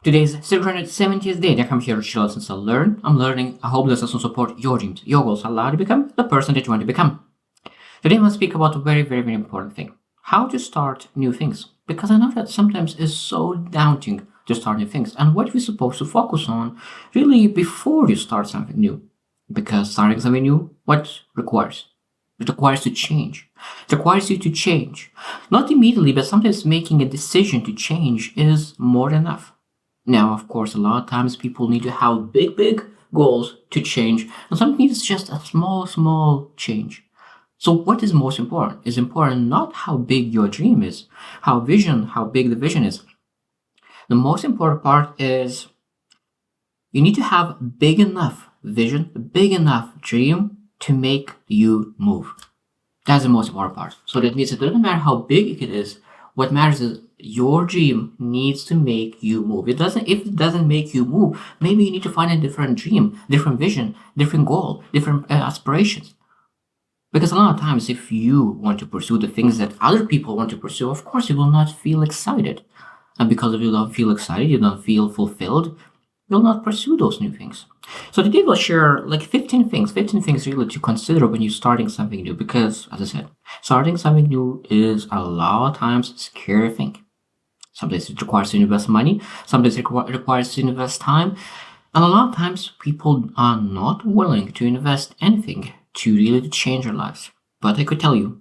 Today's 670th day that I'm here to share lessons I learn. I'm learning. I hope this lesson support your dreams, your goals, allow you to become the person that you want to become. Today I'm going to speak about a very important thing. How to start new things. Because I know that sometimes it's so daunting to start new things and what we're supposed to focus on really before you start something new. Because starting something new, what requires? It requires to change. It requires you to change. Not immediately, but sometimes making a decision to change is more than enough. Now, of course, a lot of times people need to have big goals to change, and sometimes it's just a small change. So what is most important? It's important not how big your dream is, how big the vision is. The most important part is you need to have big enough vision, big enough dream to make you move. That's the most important part. So that means it doesn't matter how big it is. What matters is your dream needs to make you move. If it doesn't make you move, maybe you need to find a different dream, different vision, different goal, different aspirations. Because a lot of times, if you want to pursue the things that other people want to pursue, of course, you will not feel excited. And because if you don't feel excited, you don't feel fulfilled, you'll not pursue those new things. So today we'll share like 15 things really to consider when you're starting something new. Because, as I said, starting something new is a lot of times a scary thing. Sometimes it requires to invest money. Sometimes it requires to invest time. And a lot of times people are not willing to invest anything to really change their lives. But I could tell you,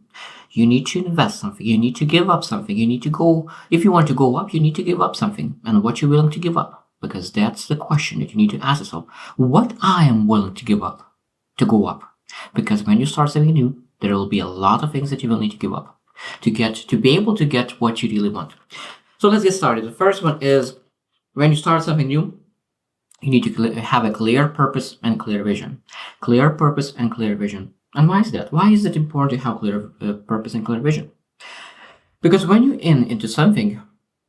you need to invest something. You need to give up something. You need to go, if you want to go up, you need to give up something. And what you're willing to give up. Because that's the question that you need to ask yourself. What I am willing to give up to go up. Because when you start something new, there will be a lot of things that you will need to give up to be able to get what you really want. So let's get started. The first one is when you start something new, you need to have a clear purpose and clear vision. Clear purpose and clear vision. And why is that? Why is it important to have clear purpose and clear vision? Because when you're into something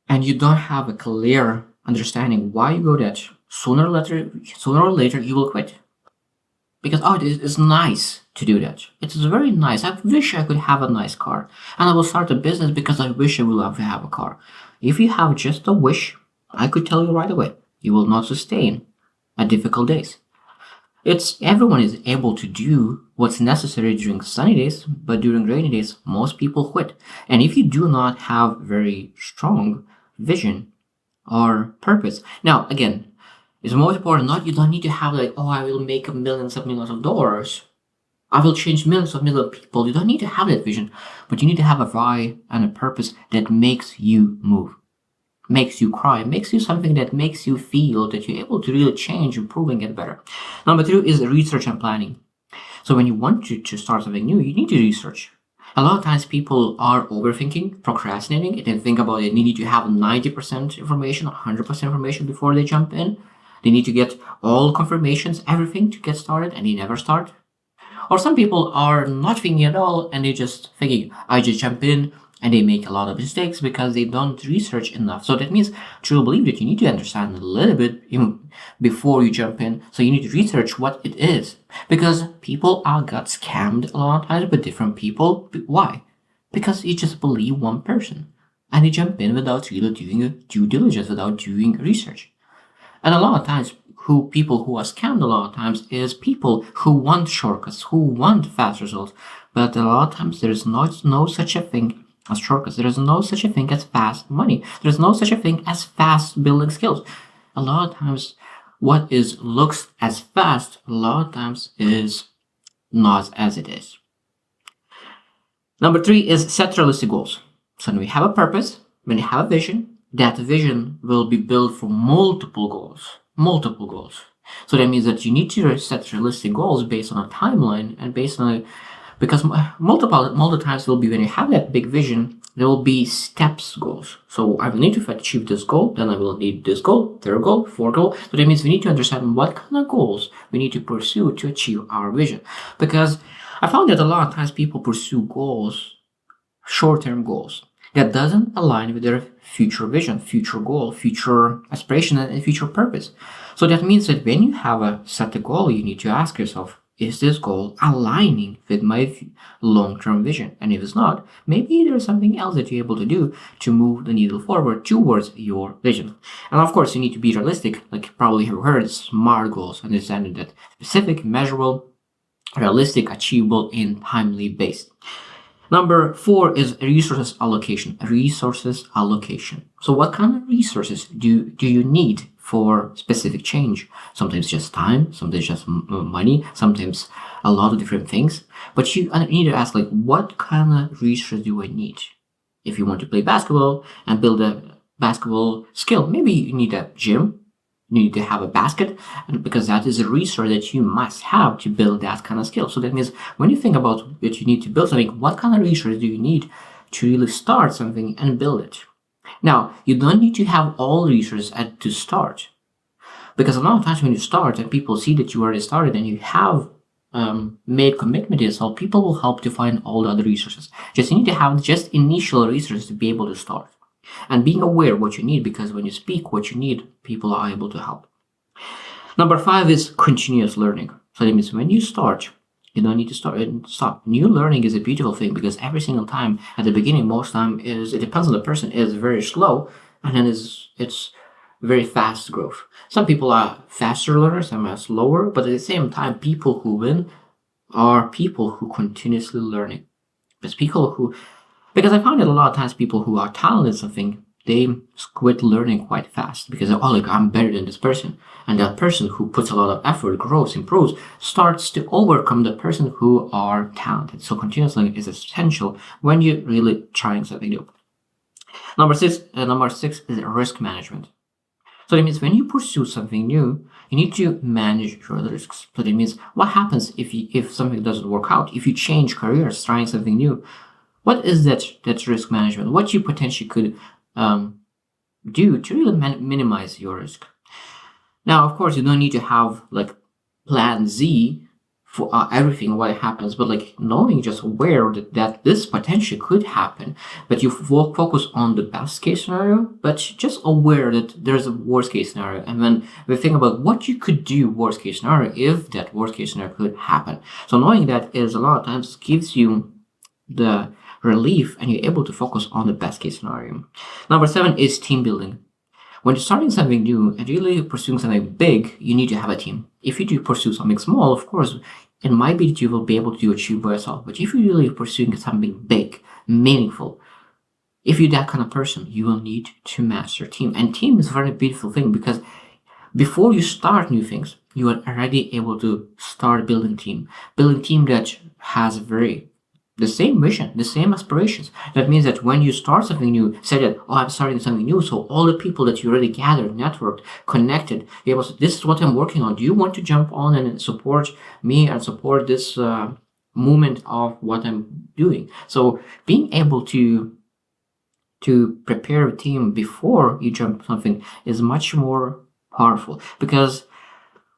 and you don't have a clear understanding why you go that, sooner or later you will quit. Because it is nice to do that. It is very nice. I wish I could have a nice car. And I will start a business because I wish I will have a car. If you have just a wish, I could tell you right away, you will not sustain a difficult days. Everyone is able to do what's necessary during sunny days, but during rainy days, most people quit. And if you do not have very strong vision or purpose, now again, it's most important. You don't need to have like, I will make millions of dollars. I will change millions of people. You don't need to have that vision, but you need to have a why and a purpose that makes you move, makes you cry, makes you something that makes you feel that you're able to really change, improve, and get better. Number 2 is research and planning. So when you want to start something new, you need to research. A lot of times people are overthinking, procrastinating, and think about it. They need to have 90% information, 100% information before they jump in. They need to get all confirmations, everything to get started, and they never start. Or some people are not thinking at all, and they just thinking, I just jump in, and they make a lot of mistakes because they don't research enough. So that means truly believe that you need to understand a little bit before you jump in. So you need to research what it is. Because people got scammed a lot of times by different people. Why? Because you just believe one person. And they jump in without really doing due diligence, without doing research. And a lot of times, people who are scammed a lot of times is people who want shortcuts, who want fast results. But a lot of times there is no such a thing as shortcuts. There is no such a thing as fast money. There is no such a thing as fast building skills. A lot of times what looks as fast, a lot of times is not as it is. Number 3 is set realistic goals. So when we have a purpose, when you have a vision, that vision will be built for multiple goals. So that means that you need to set realistic goals based on a timeline and based on because multiple times will be when you have that big vision, there will be steps goals. So I will need to achieve this goal, then I will need this goal, third goal, fourth goal. So that means we need to understand what kind of goals we need to pursue to achieve our vision. Because I found that a lot of times people pursue goals, short-term goals, that doesn't align with their future vision, future goal, future aspiration, and future purpose. So that means that when you have set a goal, you need to ask yourself, is this goal aligning with my long-term vision? And if it's not, maybe there's something else that you're able to do to move the needle forward towards your vision. And of course, you need to be realistic, like you probably have heard SMART goals, understanding that specific, measurable, realistic, achievable, and timely based. Number 4 is resources allocation. Resources allocation. So what kind of resources do you need for specific change? Sometimes just time, sometimes just money, sometimes a lot of different things. But you need to ask, like, what kind of resources do I need? If you want to play basketball and build a basketball skill, maybe you need a gym. You need to have a basket, because that is a resource that you must have to build that kind of skill. So that means when you think about that you need to build something, what kind of resource do you need to really start something and build it? Now, you don't need to have all resources to start, because a lot of times when you start and people see that you already started and you have made commitment to yourself, people will help to find all the other resources. Just you need to have just initial resources to be able to start. And being aware what you need, because when you speak what you need, people are able to help. Number 5 is continuous learning. So that means when you start, you don't need to start and stop. New learning is a beautiful thing, because every single time at the beginning, most time it depends on the person, is very slow, and then it's very fast growth. Some people are faster learners, some are slower, but at the same time, people who win are people who continuously learning. Because I found that a lot of times people who are talented in something, they quit learning quite fast, because they're, like, I'm better than this person. And that person who puts a lot of effort, grows, improves, starts to overcome the person who are talented. So continuous learning is essential when you're really trying something new. Number 6 is risk management. So that means when you pursue something new, you need to manage your risks. So that means what happens if something doesn't work out, if you change careers, trying something new. What is that risk management? What you potentially could do to really minimize your risk? Now, of course, you don't need to have like plan Z for everything what happens, but like knowing, just aware that this potentially could happen, but you focus on the best case scenario, but just aware that there's a worst case scenario. And when we think about what you could do worst case scenario, if that worst case scenario could happen. So knowing that is a lot of times gives you the relief, and you're able to focus on the best case scenario. Number 7 is team building. When you're starting something new and really pursuing something big, you need to have a team. If you do pursue something small, of course, it might be that you will be able to achieve by yourself. But if you're really pursuing something big, meaningful, if you're that kind of person, you will need to master team. And team is a very beautiful thing, because before you start new things, you are already able to start building team that has the same vision, the same aspirations. That means that when you start something new, say that, oh, I'm starting something new. So all the people that you already gathered, networked, connected, you're able to, this is what I'm working on. Do you want to jump on and support me and support this movement of what I'm doing? So being able to prepare a team before you jump something is much more powerful, because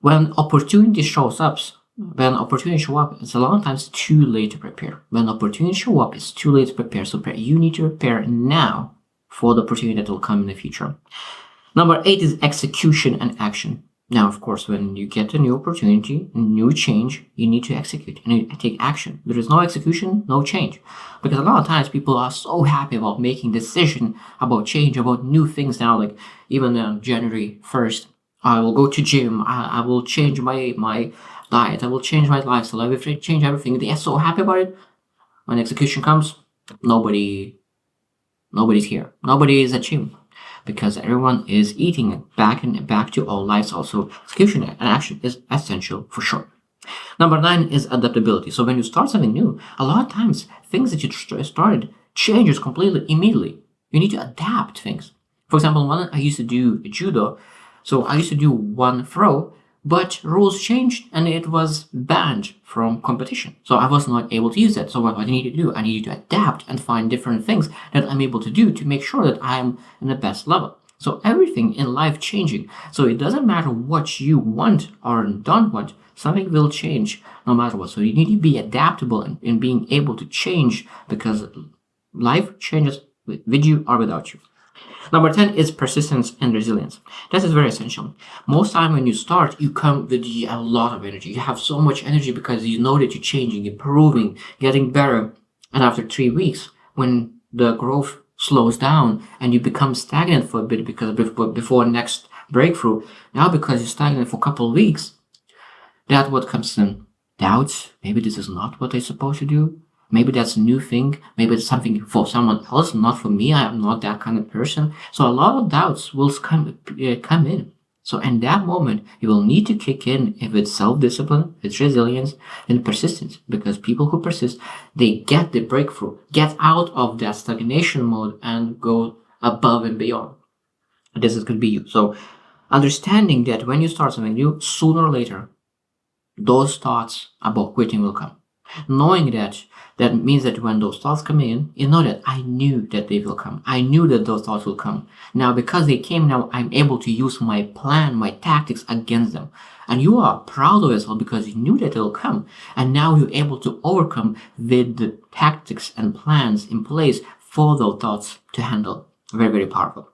when opportunity shows up, it's a lot of times too late to prepare. When opportunities show up, it's too late to prepare. So you need to prepare now for the opportunity that will come in the future. Number 8 is execution and action. Now, of course, when you get a new opportunity, new change, you need to execute and take action. There is no execution, no change. Because a lot of times people are so happy about making decision about change, about new things now, like even on January 1st, I will go to gym, I will change my diet, I will change my lifestyle, I will change everything. They are so happy about it. When execution comes, nobody's here. Nobody is at gym, because everyone is eating back to all lifestyle. So execution and action is essential for sure. Number 9 is adaptability. So when you start something new, a lot of times things that you started changes completely immediately. You need to adapt things. For example, when I used to do judo, so I used to do one throw, but rules changed and it was banned from competition. So I was not able to use that. So what I needed to do, I needed to adapt and find different things that I'm able to do to make sure that I am in the best level. So everything in life changing. So it doesn't matter what you want or don't want, something will change no matter what. So you need to be adaptable in being able to change, because life changes with you or without you. Number 10 is persistence and resilience. This is very essential. Most time when you start, you come with a lot of energy. You have so much energy because you know that you're changing, improving, getting better. And after 3 weeks, when the growth slows down and you become stagnant for a bit because before next breakthrough, now because you're stagnant for a couple of weeks, that's what comes in. Doubts. Maybe this is not what I'm supposed to do. Maybe that's a new thing. Maybe it's something for someone else, not for me. I am not that kind of person. So a lot of doubts will come in. So in that moment, you will need to kick in if it's self-discipline, it's resilience, and persistence. Because people who persist, they get the breakthrough, get out of that stagnation mode and go above and beyond. This is going to be you. So understanding that when you start something new, sooner or later, those thoughts about quitting will come. Knowing that means that when those thoughts come in, you know that I knew that they will come. I knew that those thoughts will come. Now, because they came, now I'm able to use my plan, my tactics against them. And you are proud of yourself because you knew that it will come. And now you're able to overcome with the tactics and plans in place for those thoughts to handle. Very, very powerful.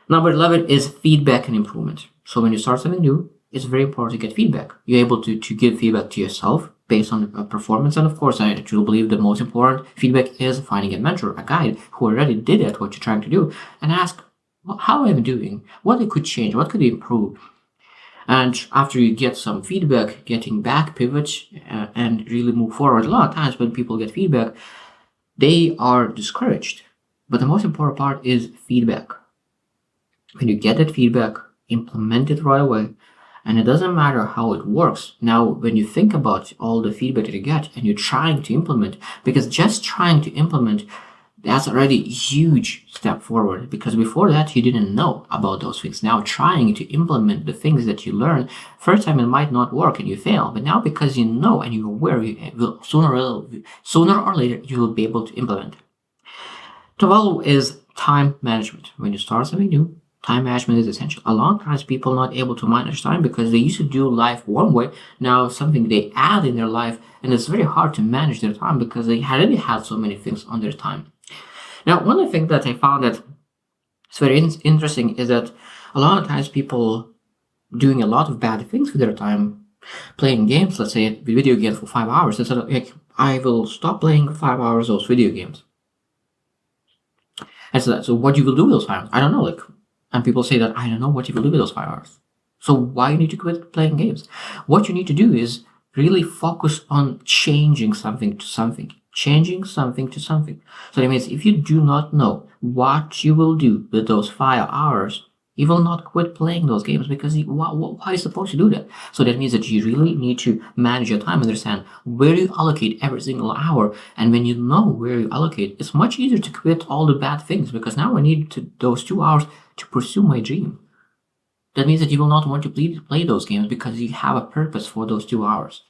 Number 11 is feedback and improvement. So when you start something new, it's very important to get feedback. You're able to give feedback to yourself based on performance. And of course, I truly believe the most important feedback is finding a mentor, a guide who already did it, what you're trying to do, and ask, well, how am I doing? What it could change? What could improve? And after you get some feedback, getting back, pivot, and really move forward. A lot of times when people get feedback, they are discouraged. But the most important part is feedback. When you get that feedback, implement it right away. And it doesn't matter how it works. Now, when you think about all the feedback that you get and you're trying to implement, because just trying to implement, that's already a huge step forward. Because before that, you didn't know about those things. Now, trying to implement the things that you learn, first time it might not work and you fail. But now, because you know and you're aware, you will sooner or later, you will be able to implement. 12 is time management. When you start something new, time management is essential. A lot of times people are not able to manage time because they used to do life one way. Now something they add in their life, and it's very hard to manage their time because they already had so many things on their time. Now, one of the things that I found that is very interesting is that a lot of times people doing a lot of bad things with their time, playing games, let's say video games for 5 hours, instead of like, I will stop playing 5 hours those video games. And so what you will do with those 5 hours? I don't know, and people say that, I don't know what you will do with those 5 hours. So why you need to quit playing games? What you need to do is really focus on changing something to something. Changing something to something. So that means if you do not know what you will do with those 5 hours, you will not quit playing those games because why are you supposed to do that? So that means that you really need to manage your time, understand where you allocate every single hour. And when you know where you allocate, it's much easier to quit all the bad things because now I need those 2 hours to pursue my dream. That means that you will not want to play those games because you have a purpose for those 2 hours.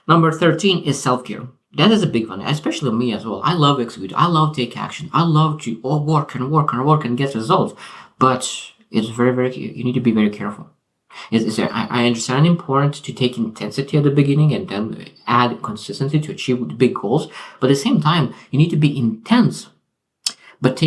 Number 13 is self-care. That is a big one, especially me as well. I love execute. I love take action. I love to work and get results. But it's very, you need to be very careful. I understand it's important to take intensity at the beginning and then add consistency to achieve the big goals. But at the same time, you need to be intense. But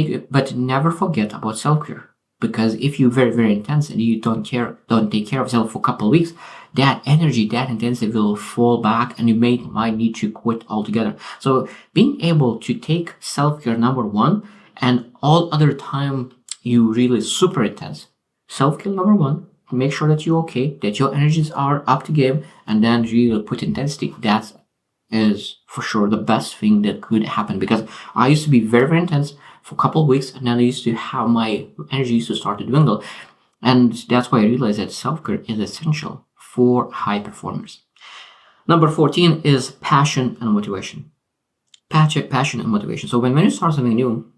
never forget about self-care. Because if you're very, very intense and you don't take care of yourself for a couple of weeks, that energy, that intensity will fall back and you might need to quit altogether. So being able to take self-care number one, and all other time you really super intense. Self-care number one, make sure that you're okay, that your energies are up to game, and then really put intensity. That is for sure the best thing that could happen, because I used to be very, very intense for a couple of weeks, and then I used to have my energy used to start to dwindle. And that's why I realized that self-care is essential for high performers. Number 14 is passion and motivation. Passion and motivation. So when you start something new,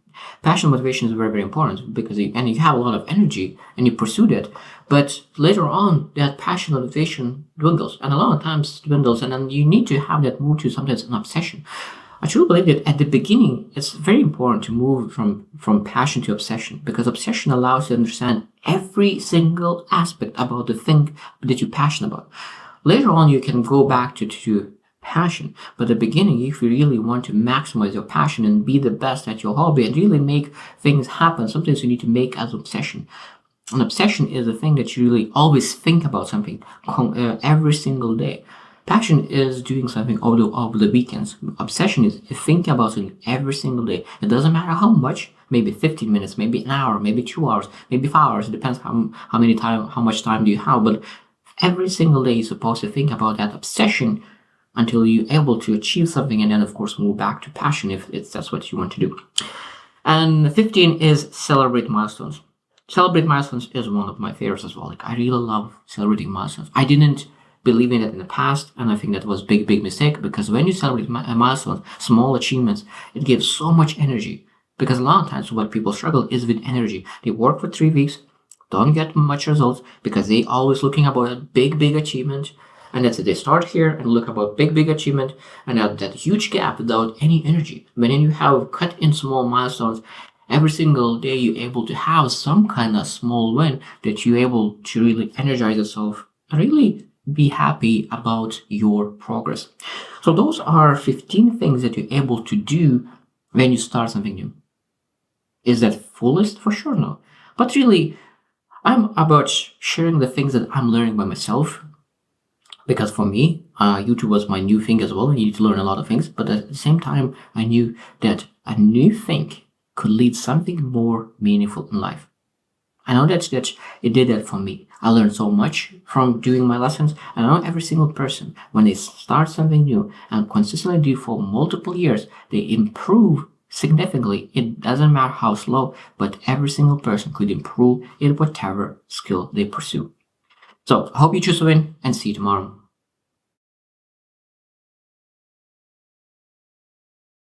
passion and motivation is very, very important because you have a lot of energy and you pursue that. But later on, that passion and motivation dwindles, and a lot of times dwindles, and then you need to have that move to sometimes an obsession. I truly believe that at the beginning, it's very important to move from passion to obsession, because obsession allows you to understand every single aspect about the thing that you're passionate about. Later on, you can go back to passion. But at the beginning, if you really want to maximize your passion and be the best at your hobby and really make things happen, sometimes you need to make as obsession. An obsession is a thing that you really always think about something every single day. Passion is doing something over the weekends. Obsession is thinking about something every single day. It doesn't matter how much, maybe 15 minutes, maybe an hour, maybe 2 hours, maybe 5 hours. It depends how much time do you have. But every single day you're supposed to think about that obsession until you're able to achieve something, and then of course move back to passion if that's what you want to do. And 15 is celebrate milestones. Celebrate milestones is one of my favorites as well. Like, I really love celebrating milestones. I didn't believe in it in the past, and I think that was a big mistake, because when you celebrate milestones, small achievements, it gives so much energy. Because a lot of times what people struggle is with energy. They work for 3 weeks, don't get much results because they always looking about a big achievement, and that's it. They start here and look about big achievement, and have that huge gap without any energy. When you have cut in small milestones, every single day you're able to have some kind of small win that you're able to really energize yourself and really be happy about your progress. So those are 15 things that you're able to do when you start something new. Is that full list? For sure, no. But really, I'm about sharing the things that I'm learning by myself. Because for me, YouTube was my new thing as well. I needed to learn a lot of things. But at the same time, I knew that a new thing could lead something more meaningful in life. I know that it did that for me. I learned so much from doing my lessons. And I know every single person, when they start something new and consistently do for multiple years, they improve significantly. It doesn't matter how slow, but every single person could improve in whatever skill they pursue. So I hope you choose to win, and see you tomorrow.